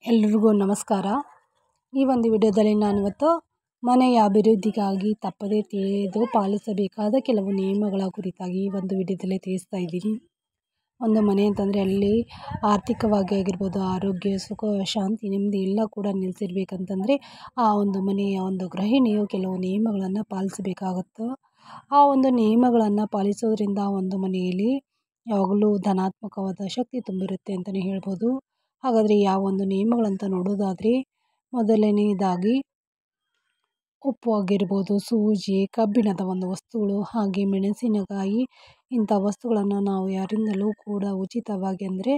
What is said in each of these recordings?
ಎಲ್ರಿಗೂ ನಮಸ್ಕಾರ. ಈ ಒಂದು ವಿಡಿಯೋದಲ್ಲಿ ನಾನಿವತ್ತು ಮನೆಯ ಅಭಿವೃದ್ಧಿಗಾಗಿ ತಪ್ಪದೇ ತಿಳಿದು ಪಾಲಿಸಬೇಕಾದ ಕೆಲವು ನಿಯಮಗಳ ಕುರಿತಾಗಿ ಈ ಒಂದು ವಿಡಿಯೋದಲ್ಲಿ ತಿಳಿಸ್ತಾ ಇದ್ದೀನಿ. ಒಂದು ಮನೆ ಅಂತಂದರೆ ಅಲ್ಲಿ ಆರ್ಥಿಕವಾಗಿ ಆಗಿರ್ಬೋದು, ಆರೋಗ್ಯ, ಸುಖ, ಶಾಂತಿ, ನೆಮ್ಮದಿ ಎಲ್ಲ ಕೂಡ ನೆಲೆಸಿರ್ಬೇಕಂತಂದರೆ ಆ ಒಂದು ಮನೆಯ ಒಂದು ಗೃಹಿಣಿಯು ಕೆಲವು ನಿಯಮಗಳನ್ನು ಪಾಲಿಸಬೇಕಾಗುತ್ತೆ. ಆ ಒಂದು ನಿಯಮಗಳನ್ನು ಪಾಲಿಸೋದ್ರಿಂದ ಆ ಒಂದು ಮನೆಯಲ್ಲಿ ಯಾವಾಗಲೂ ಧನಾತ್ಮಕವಾದ ಶಕ್ತಿ ತುಂಬಿರುತ್ತೆ ಅಂತಲೇ ಹೇಳ್ಬೋದು. ಹಾಗಾದರೆ ಯಾವ ಒಂದು ನಿಯಮಗಳಂತ ನೋಡೋದಾದರೆ, ಮೊದಲನೆಯದಾಗಿ ಉಪ್ಪು ಆಗಿರ್ಬೋದು, ಸೂಜಿ, ಕಬ್ಬಿಣದ ಒಂದು ವಸ್ತುಗಳು, ಹಾಗೆ ಮೆಣಸಿನಕಾಯಿ ಇಂಥ ವಸ್ತುಗಳನ್ನು ನಾವು ಯಾರಿಂದಲೂ ಕೂಡ ಉಚಿತವಾಗಿ ಅಂದರೆ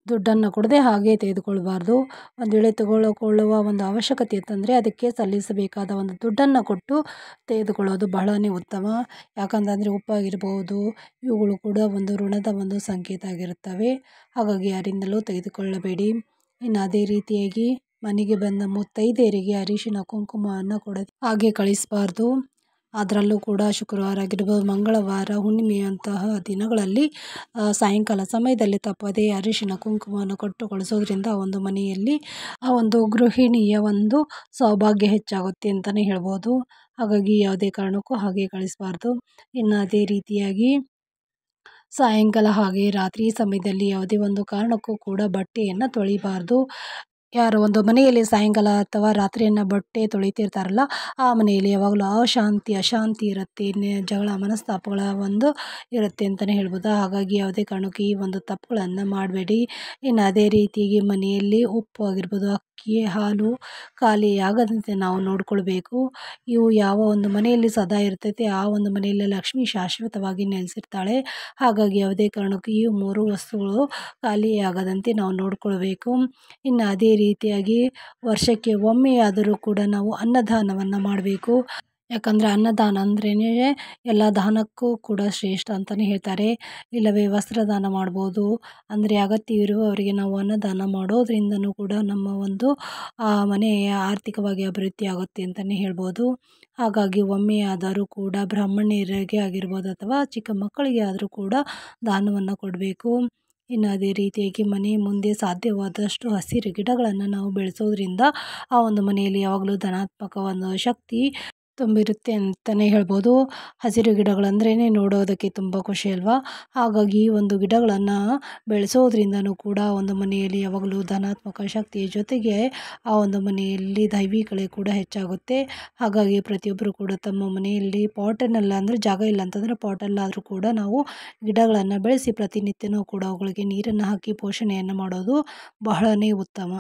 ದುಡ್ಡನ್ನು ಕೊಡದೆ ಹಾಗೆ ತೆಗೆದುಕೊಳ್ಬಾರ್ದು. ಒಂದು ವೇಳೆ ತಗೊಳ್ಳುವ ಒಂದು ಅವಶ್ಯಕತೆ ಇತ್ತಂದರೆ ಅದಕ್ಕೆ ಸಲ್ಲಿಸಬೇಕಾದ ಒಂದು ದುಡ್ಡನ್ನು ಕೊಟ್ಟು ತೆಗೆದುಕೊಳ್ಳೋದು ಬಹಳನೇ ಉತ್ತಮ. ಯಾಕಂತಂದರೆ ಉಪ್ಪಾಗಿರ್ಬೋದು ಇವುಗಳು ಕೂಡ ಒಂದು ಋಣದ ಒಂದು ಸಂಕೇತ ಆಗಿರುತ್ತವೆ. ಹಾಗಾಗಿ ಯಾರಿಂದಲೂ ತೆಗೆದುಕೊಳ್ಳಬೇಡಿ. ಇನ್ನು ಅದೇ ರೀತಿಯಾಗಿ ಮನೆಗೆ ಬಂದ ಮುತ್ತೈದೆಯರಿಗೆ ಅರಿಶಿನ ಕುಂಕುಮವನ್ನು ಕೊಡದೆ ಹಾಗೆ ಕಳಿಸಬಾರ್ದು. ಅದರಲ್ಲೂ ಕೂಡ ಶುಕ್ರವಾರ ಆಗಿರ್ಬೋದು, ಮಂಗಳವಾರ, ಹುಣ್ಣಿಮೆಯಂತಹ ದಿನಗಳಲ್ಲಿ ಸಾಯಂಕಾಲ ಸಮಯದಲ್ಲಿ ತಪ್ಪದೇ ಅರಿಶಿನ ಕುಂಕುಮವನ್ನು ಕೊಟ್ಟು ಕಳಿಸೋದ್ರಿಂದ ಆ ಒಂದು ಮನೆಯಲ್ಲಿ ಆ ಒಂದು ಗೃಹಿಣಿಯ ಒಂದು ಸೌಭಾಗ್ಯ ಹೆಚ್ಚಾಗುತ್ತೆ ಅಂತಲೇ ಹೇಳ್ಬೋದು. ಹಾಗಾಗಿ ಯಾವುದೇ ಕಾರಣಕ್ಕೂ ಹಾಗೆ ಕಳಿಸಬಾರ್ದು. ಇನ್ನು ಅದೇ ರೀತಿಯಾಗಿ ಸಾಯಂಕಾಲ ಹಾಗೆ ರಾತ್ರಿ ಸಮಯದಲ್ಲಿ ಯಾವುದೇ ಒಂದು ಕಾರಣಕ್ಕೂ ಕೂಡ ಬಟ್ಟೆಯನ್ನು ತೊಳಿಬಾರ್ದು. ಯಾರೋ ಒಂದು ಮನೆಯಲ್ಲಿ ಸಾಯಂಕಾಲ ಅಥವಾ ರಾತ್ರಿಯನ್ನು ಬಟ್ಟೆ ತೊಳಿತಿರ್ತಾರಲ್ಲ, ಆ ಮನೆಯಲ್ಲಿ ಯಾವಾಗಲೂ ಅಶಾಂತಿ ಇರುತ್ತೆ, ಜಗಳ ಮನಸ್ತಾಪಗಳ ಒಂದು ಇರುತ್ತೆ ಅಂತಲೇ ಹೇಳ್ಬೋದು. ಹಾಗಾಗಿ ಯಾವುದೇ ಕಾರಣಕ್ಕೂ ಈ ಒಂದು ತಪ್ಪುಗಳನ್ನು ಮಾಡಬೇಡಿ. ಇನ್ನು ಅದೇ ರೀತಿಯಾಗಿ ಮನೆಯಲ್ಲಿ ಉಪ್ಪು ಆಗಿರ್ಬೋದು, ಅಕ್ಕಿ, ಹಾಲು ಖಾಲಿಯಾಗದಂತೆ ನಾವು ನೋಡಿಕೊಳ್ಬೇಕು. ಇವು ಯಾವ ಒಂದು ಮನೆಯಲ್ಲಿ ಸದಾ ಇರ್ತೈತೆ ಆ ಒಂದು ಮನೆಯಲ್ಲಿ ಲಕ್ಷ್ಮಿ ಶಾಶ್ವತವಾಗಿ ನೆಲೆಸಿರ್ತಾಳೆ. ಹಾಗಾಗಿ ಯಾವುದೇ ಕಾರಣಕ್ಕೂ ಈ 3 ವಸ್ತುಗಳು ಖಾಲಿಯಾಗದಂತೆ ನಾವು ನೋಡಿಕೊಳ್ಬೇಕು. ಇನ್ನು ಅದೇ ರೀತಿಯಾಗಿ ವರ್ಷಕ್ಕೆ ಒಮ್ಮೆಯಾದರೂ ಕೂಡ ನಾವು ಅನ್ನದಾನವನ್ನು ಮಾಡಬೇಕು. ಯಾಕಂದರೆ ಅನ್ನದಾನ ಅಂದ್ರೇ ಎಲ್ಲ ದಾನಕ್ಕೂ ಕೂಡ ಶ್ರೇಷ್ಠ ಅಂತಲೇ ಹೇಳ್ತಾರೆ. ಇಲ್ಲವೇ ವಸ್ತ್ರದಾನ ಮಾಡ್ಬೋದು. ಅಂದರೆ ಅಗತ್ಯವಿರುವವರಿಗೆ ನಾವು ಅನ್ನದಾನ ಮಾಡೋದ್ರಿಂದನೂ ಕೂಡ ನಮ್ಮ ಒಂದು ಮನೆ ಆರ್ಥಿಕವಾಗಿ ಅಭಿವೃದ್ಧಿ ಆಗುತ್ತೆ ಅಂತಲೇ ಹೇಳ್ಬೋದು. ಹಾಗಾಗಿ ಒಮ್ಮೆಯಾದರೂ ಕೂಡ ಬ್ರಾಹ್ಮಣರಿಗೆ ಆಗಿರ್ಬೋದು ಅಥವಾ ಚಿಕ್ಕ ಮಕ್ಕಳಿಗೆ ಆದರೂ ಕೂಡ ದಾನವನ್ನು ಕೊಡಬೇಕು. ಇನ್ನು ಅದೇ ರೀತಿಯಾಗಿ ಮನೆ ಮುಂದೆ ಸಾಧ್ಯವಾದಷ್ಟು ಹಸಿರು ಗಿಡಗಳನ್ನು ನಾವು ಬೆಳೆಸೋದ್ರಿಂದ ಆ ಒಂದು ಮನೆಯಲ್ಲಿ ಯಾವಾಗಲೂ ಧನಾತ್ಮಕ ಒಂದು ಶಕ್ತಿ ತುಂಬಿರುತ್ತೆ ಅಂತಲೇ ಹೇಳ್ಬೋದು. ಹಸಿರು ಗಿಡಗಳಂದ್ರೇ ನೋಡೋದಕ್ಕೆ ತುಂಬ ಖುಷಿ ಅಲ್ವಾ. ಹಾಗಾಗಿ ಈ ಒಂದು ಗಿಡಗಳನ್ನು ಬೆಳೆಸೋದ್ರಿಂದನೂ ಕೂಡ ಒಂದು ಮನೆಯಲ್ಲಿ ಯಾವಾಗಲೂ ಧನಾತ್ಮಕ ಶಕ್ತಿಯ ಜೊತೆಗೆ ಆ ಒಂದು ಮನೆಯಲ್ಲಿ ದೈವಿಗಳೇ ಕೂಡ ಹೆಚ್ಚಾಗುತ್ತೆ. ಹಾಗಾಗಿ ಪ್ರತಿಯೊಬ್ಬರು ಕೂಡ ತಮ್ಮ ಮನೆಯಲ್ಲಿ ಪಾಟನ್ನೆಲ್ಲ ಅಂದರೆ ಜಾಗ ಇಲ್ಲ ಅಂತಂದರೆ ಪಾಟಲ್ಲಾದರೂ ಕೂಡ ನಾವು ಗಿಡಗಳನ್ನು ಬೆಳೆಸಿ ಪ್ರತಿನಿತ್ಯನೂ ಕೂಡ ಅವುಗಳಿಗೆ ನೀರನ್ನು ಹಾಕಿ ಪೋಷಣೆಯನ್ನು ಮಾಡೋದು ಬಹಳನೇ ಉತ್ತಮ.